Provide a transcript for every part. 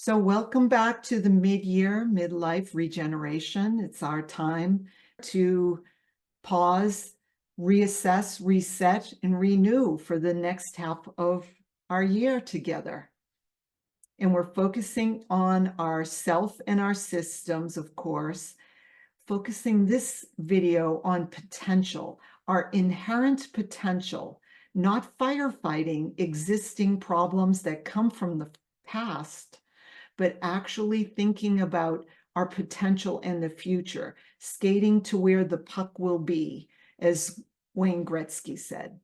So welcome back to the mid-year, midlife regeneration. It's our time to pause, reassess, reset, and renew for the next half of our year together. And we're focusing on ourself and our systems, of course, focusing this video on potential, our inherent potential, not firefighting existing problems that come from the past, but actually thinking about our potential and the future, skating to where the puck will be, as Wayne Gretzky said.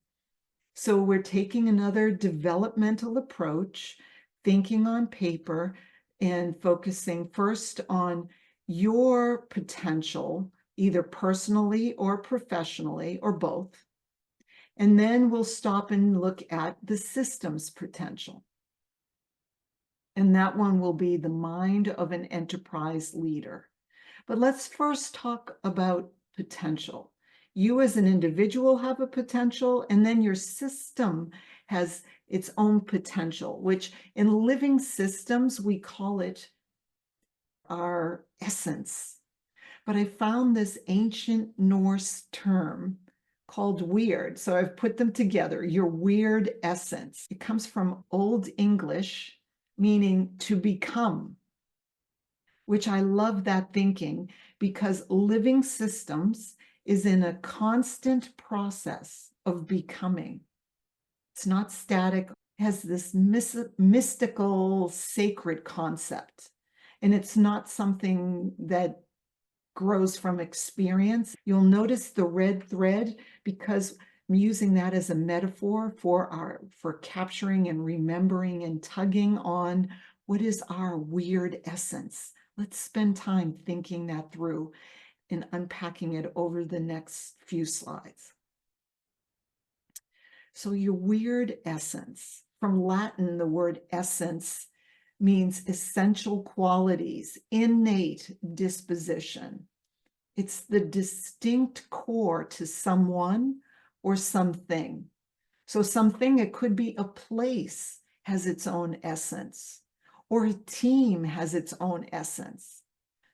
So we're taking another developmental approach, thinking on paper and focusing first on your potential, either personally or professionally or both. And then we'll stop and look at the system's potential. And that one will be the mind of an enterprise leader. But let's first talk about potential. You as an individual have a potential, and then your system has its own potential, which in living systems, we call it our essence. But I found this ancient Norse term called weird. So I've put them together, your weird essence. It comes from Old English, meaning to become, which I love that thinking because living systems is in a constant process of becoming. It's not static, it has this mystical, sacred concept. And it's not something that grows from experience. You'll notice the red thread because I'm using that as a metaphor for capturing and remembering and tugging on what is our weird essence. Let's spend time thinking that through and unpacking it over the next few slides. So your weird essence, from Latin, the word essence means essential qualities, innate disposition. It's the distinct core to someone or something. So something, it could be a place, has its own essence, or a team has its own essence.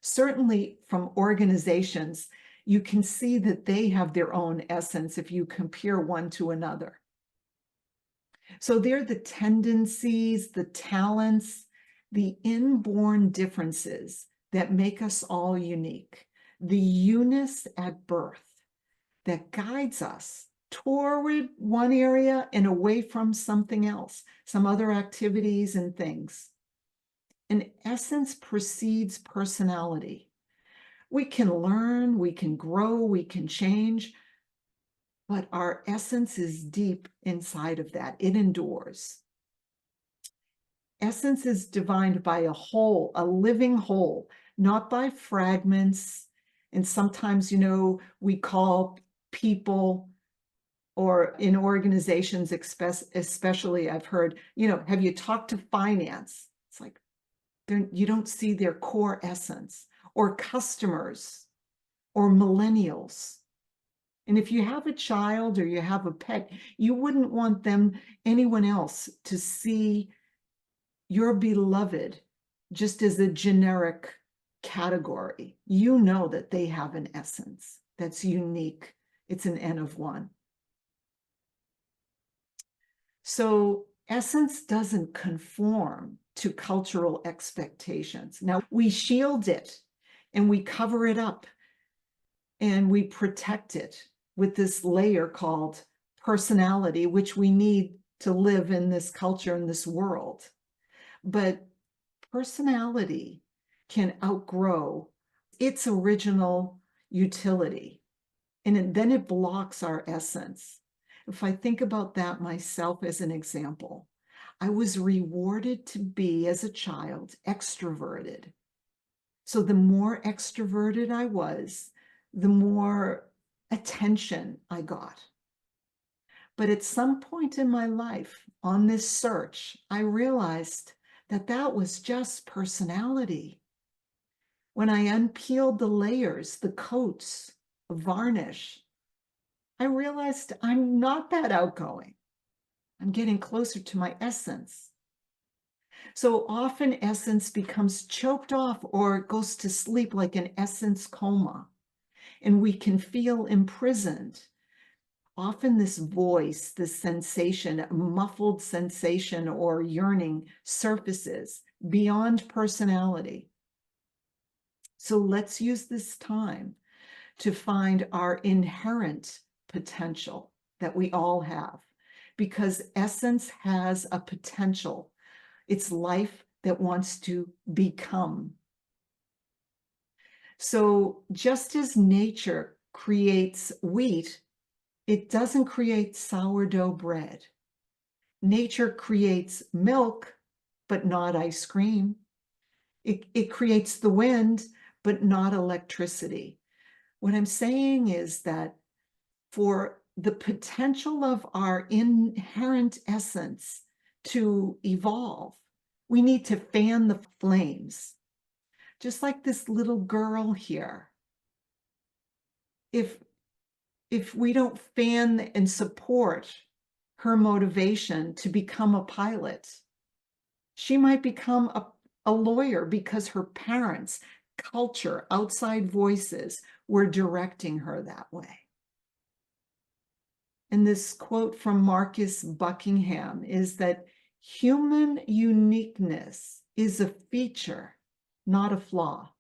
Certainly from organizations, you can see that they have their own essence if you compare one to another. So they're the tendencies, the talents, the inborn differences that make us all unique, the eunice at birth that guides us toward one area and away from something else, some other activities and things. And essence precedes personality. We can learn, we can grow, we can change, but our essence is deep inside of that. It endures. Essence is defined by a whole, a living whole, not by fragments. And sometimes, we call people or in organizations, especially I've heard, have you talked to finance? It's like, you don't see their core essence, or customers or millennials. And if you have a child or you have a pet, you wouldn't want anyone else to see your beloved just as a generic category. You know that they have an essence that's unique. It's an N of one. So essence doesn't conform to cultural expectations. Now, we shield it and we cover it up and we protect it with this layer called personality, which we need to live in this culture, in this world. But personality can outgrow its original utility, and then it blocks our essence. If I think about that myself as an example, I was rewarded to be, as a child, extroverted. So the more extroverted I was, the more attention I got. But at some point in my life, on this search, I realized that was just personality. When I unpeeled the layers, the coats of varnish, I realized I'm not that outgoing. I'm getting closer to my essence. So often essence becomes choked off or goes to sleep like an essence coma, and we can feel imprisoned. Often this voice, this sensation, muffled sensation or yearning surfaces beyond personality. So let's use this time to find our inherent potential that we all have, because essence has a potential. It's life that wants to become. So just as nature creates wheat, it doesn't create sourdough bread. Nature creates milk, but not ice cream. It creates the wind, but not electricity. What I'm saying is that for the potential of our inherent essence to evolve, we need to fan the flames. Just like this little girl here. If we don't fan and support her motivation to become a pilot, she might become a lawyer because her parents, culture, outside voices were directing her that way. And this quote from Marcus Buckingham is that human uniqueness is a feature, not a flaw.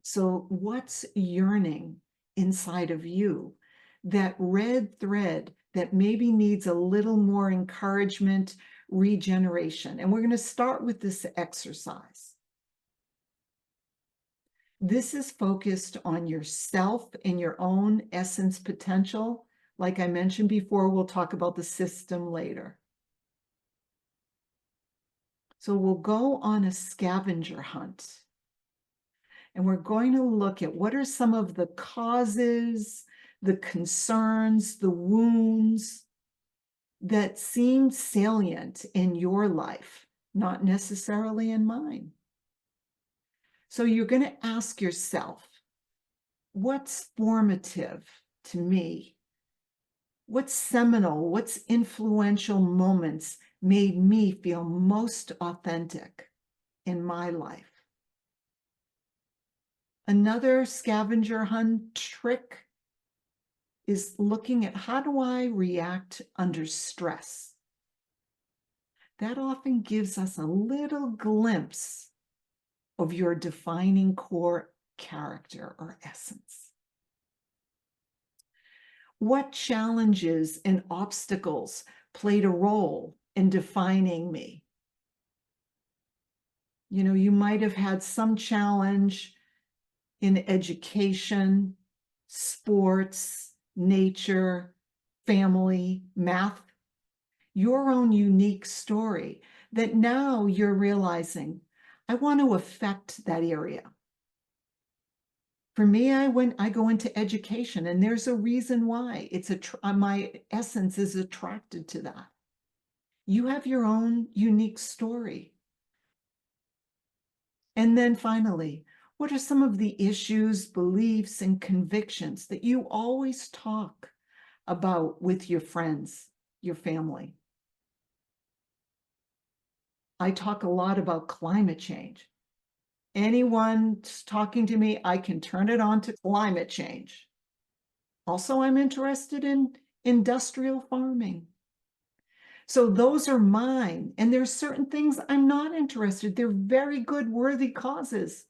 So what's yearning inside of you? That red thread that maybe needs a little more encouragement, regeneration. And we're going to start with this exercise. This is focused on yourself and your own essence potential. Like I mentioned before, we'll talk about the system later. So we'll go on a scavenger hunt. And we're going to look at what are some of the causes, the concerns, the wounds that seem salient in your life, not necessarily in mine. So you're going to ask yourself, what's formative to me? What seminal, what's influential moments made me feel most authentic in my life? Another scavenger hunt trick is looking at how do I react under stress? That often gives us a little glimpse of your defining core character or essence. What challenges and obstacles played a role in defining me? You know, you might have had some challenge in education, sports, nature, family, math, your own unique story that now you're realizing, I want to affect that area. For me, I go into education, and there's a reason why. My essence is attracted to that. You have your own unique story. And then finally, what are some of the issues, beliefs, and convictions that you always talk about with your friends, your family? I talk a lot about climate change. Anyone talking to me, I can turn it on to climate change. Also, I'm interested in industrial farming. So those are mine. And there's certain things I'm not interested. They're very good, worthy causes.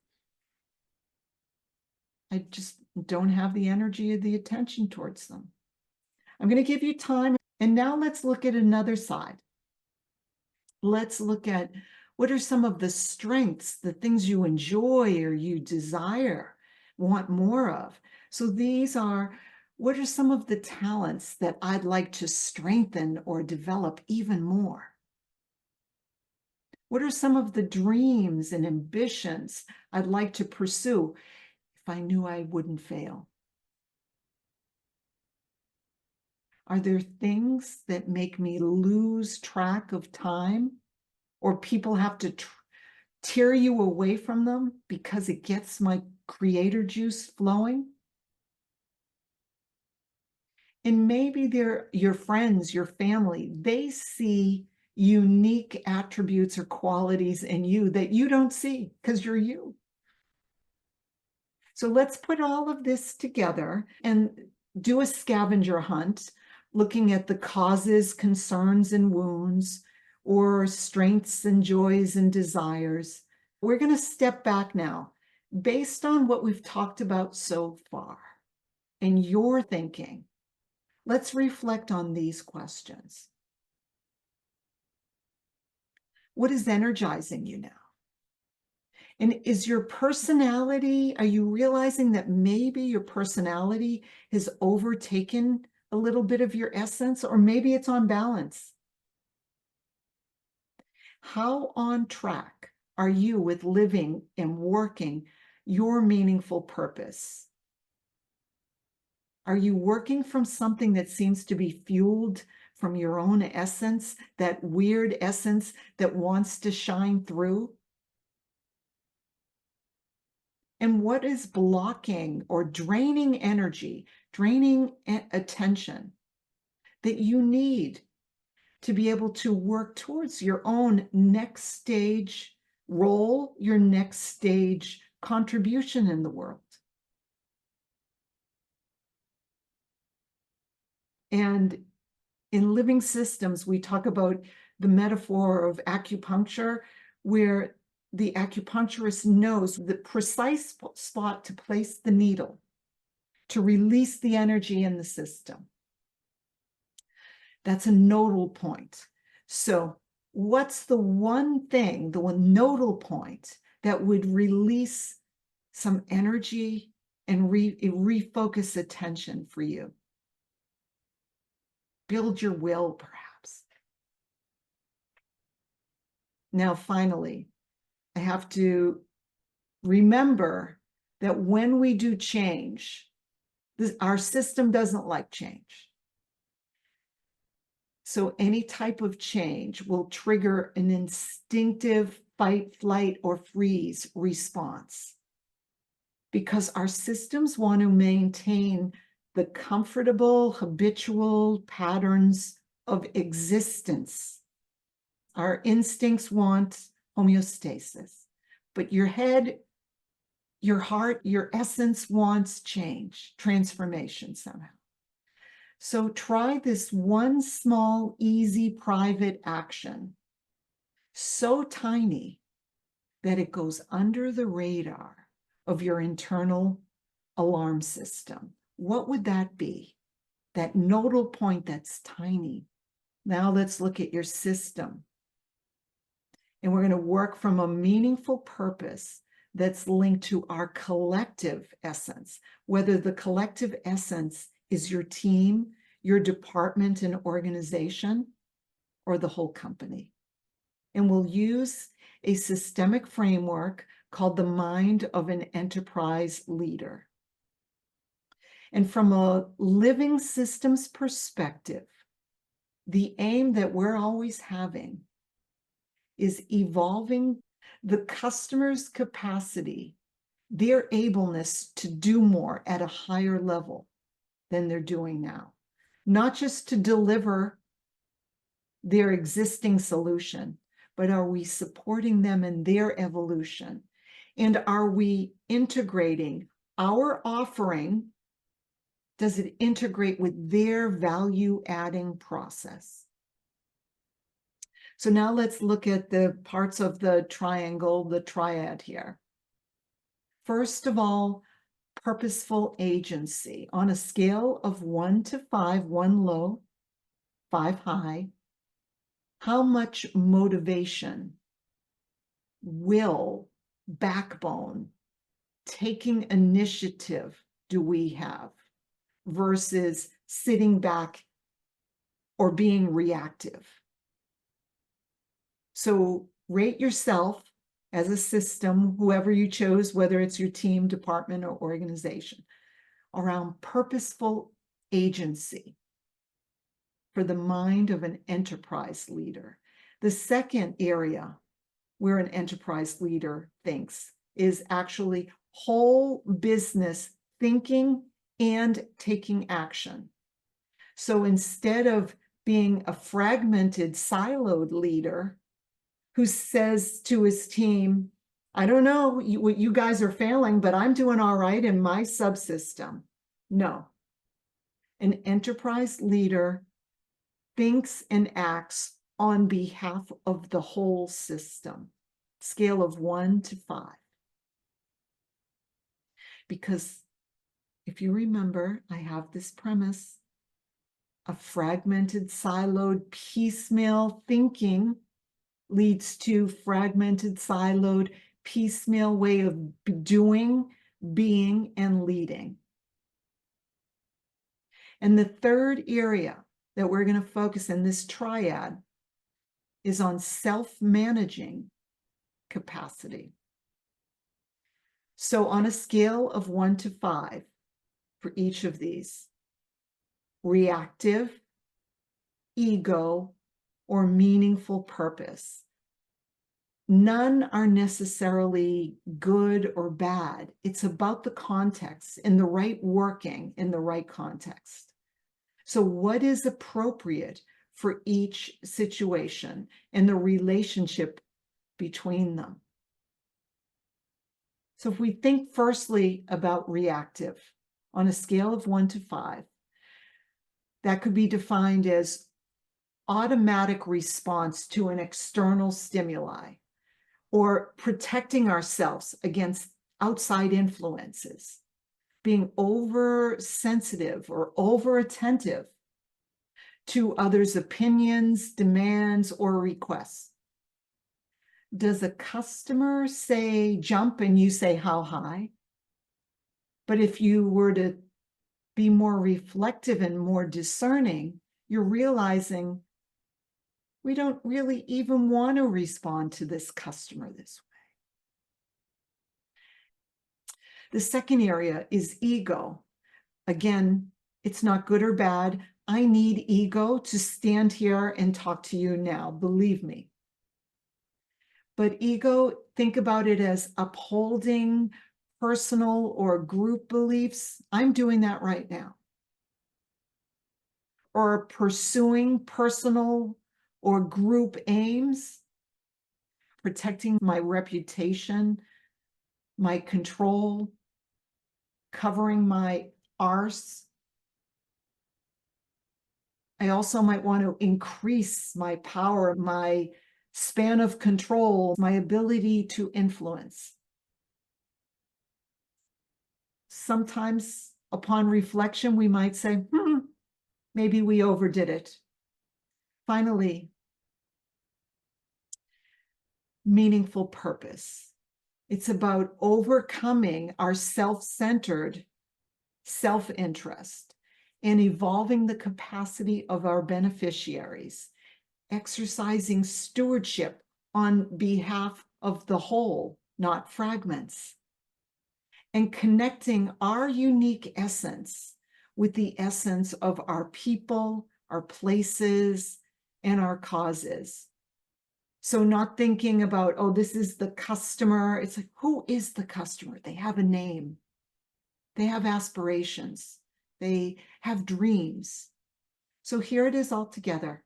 I just don't have the energy or the attention towards them. I'm going to give you time. And now let's look at another side. Let's look at what are some of the strengths, the things you enjoy or you desire, want more of. So these are, what are some of the talents that I'd like to strengthen or develop even more? What are some of the dreams and ambitions I'd like to pursue if I knew I wouldn't fail? Are there things that make me lose track of time, or people have to tear you away from them because it gets my creator juice flowing? And maybe they're your friends, your family, they see unique attributes or qualities in you that you don't see because you're you. So let's put all of this together and do a scavenger hunt, looking at the causes, concerns, and wounds, or strengths and joys and desires. We're going to step back now. Based on what we've talked about so far and your thinking, let's reflect on these questions. What is energizing you now? And is your personality, are you realizing that maybe your personality has overtaken a little bit of your essence, or maybe it's on balance? How on track are you with living and working your meaningful purpose? Are you working from something that seems to be fueled from your own essence, that weird essence that wants to shine through? And what is blocking or draining energy, draining attention that you need to be able to work towards your own next stage role, your next stage contribution in the world? And in living systems, we talk about the metaphor of acupuncture, where the acupuncturist knows the precise spot to place the needle to release the energy in the system. That's a nodal point. So what's the one thing, the one nodal point that would release some energy and refocus attention for you? Build your will, perhaps. Now, finally, I have to remember that when we do change, our system doesn't like change. So any type of change will trigger an instinctive fight, flight, or freeze response, because our systems want to maintain the comfortable, habitual patterns of existence. Our instincts want homeostasis, but your head, your heart, your essence wants change, transformation somehow. So try this one small, easy, private action, so tiny that it goes under the radar of your internal alarm system. What would that be? That nodal point that's tiny. Now let's look at your system. And we're going to work from a meaningful purpose that's linked to our collective essence, whether the collective essence is your team, your department and organization, or the whole company. And we'll use a systemic framework called the mind of an enterprise leader. And from a living systems perspective, the aim that we're always having is evolving the customer's capacity, their ableness to do more at a higher level than they're doing now. Not just to deliver their existing solution, but are we supporting them in their evolution? And are we integrating our offering? Does it integrate with their value-adding process? So now let's look at the parts of the triangle, the triad here. First of all, purposeful agency. On a scale of 1 to 5, 1 low, 5 high, how much motivation, will, backbone, taking initiative do we have versus sitting back or being reactive? So rate yourself as a system, whoever you chose, whether it's your team, department, or organization, around purposeful agency for the mind of an enterprise leader. The second area where an enterprise leader thinks is actually whole business thinking and taking action. So instead of being a fragmented, siloed leader who says to his team, I don't know what you guys are failing, but I'm doing all right in my subsystem. No. An enterprise leader thinks and acts on behalf of the whole system, scale of 1 to 5. Because if you remember, I have this premise, a fragmented, siloed, piecemeal thinking leads to fragmented, siloed, piecemeal way of doing, being, and leading. And the third area that we're going to focus in this triad is on self-managing capacity. So on a scale of 1 to 5 for each of these, reactive, ego, or meaningful purpose. None are necessarily good or bad. It's about the context and the right working in the right context. So what is appropriate for each situation and the relationship between them? So if we think firstly about reactive on a scale of 1 to 5, that could be defined as automatic response to an external stimuli or protecting ourselves against outside influences, being oversensitive or over-attentive to others' opinions, demands, or requests. Does a customer say jump and you say how high? But if you were to be more reflective and more discerning, you're realizing we don't really even want to respond to this customer this way. The second area is ego. Again, it's not good or bad. I need ego to stand here and talk to you now, believe me. But ego, think about it as upholding personal or group beliefs. I'm doing that right now. Or pursuing personal or group aims, protecting my reputation, my control, covering my arse. I also might want to increase my power, my span of control, my ability to influence. Sometimes upon reflection, we might say, maybe we overdid it. Finally, meaningful purpose. It's about overcoming our self-centered self-interest and evolving the capacity of our beneficiaries, exercising stewardship on behalf of the whole, not fragments, and connecting our unique essence with the essence of our people, our places, and our causes. So not thinking about, oh, this is the customer. It's like, who is the customer? They have a name. They have aspirations. They have dreams. So here it is all together.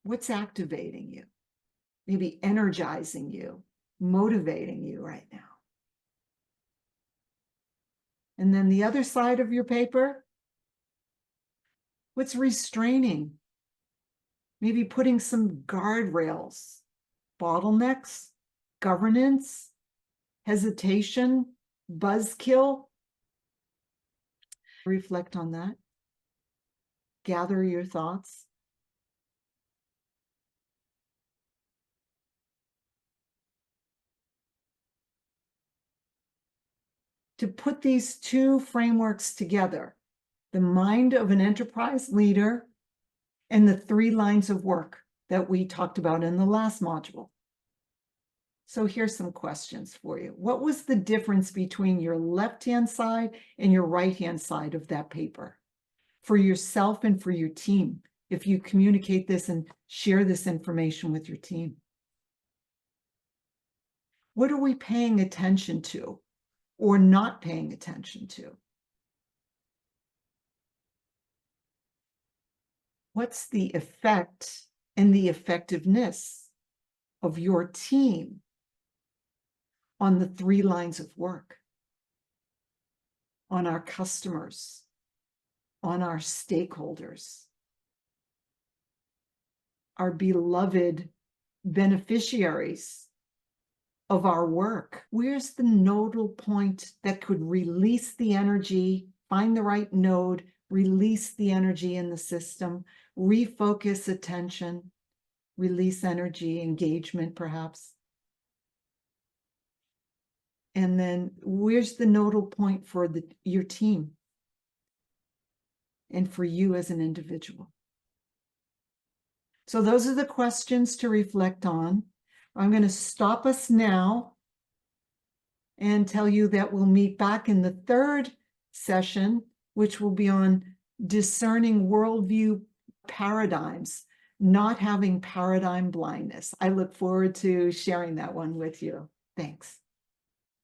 What's activating you? Maybe energizing you, motivating you right now. And then the other side of your paper, what's restraining? Maybe putting some guardrails, bottlenecks, governance, hesitation, buzzkill. Reflect on that. Gather your thoughts. To put these two frameworks together, the mind of an enterprise leader and the 3 lines of work that we talked about in the last module. So here's some questions for you. What was the difference between your left-hand side and your right-hand side of that paper for yourself and for your team, if you communicate this and share this information with your team? What are we paying attention to or not paying attention to? What's the effect and the effectiveness of your team on the 3 lines of work, on our customers, on our stakeholders, our beloved beneficiaries of our work? Where's the nodal point that could release the energy, find the right node, release the energy in the system, refocus attention, release energy, engagement perhaps? And then where's the nodal point for your team and for you as an individual? So those are the questions to reflect on. I'm going to stop us now and tell you that we'll meet back in the 3rd session, which will be on discerning worldview paradigms, not having paradigm blindness. I look forward to sharing that one with you. Thanks.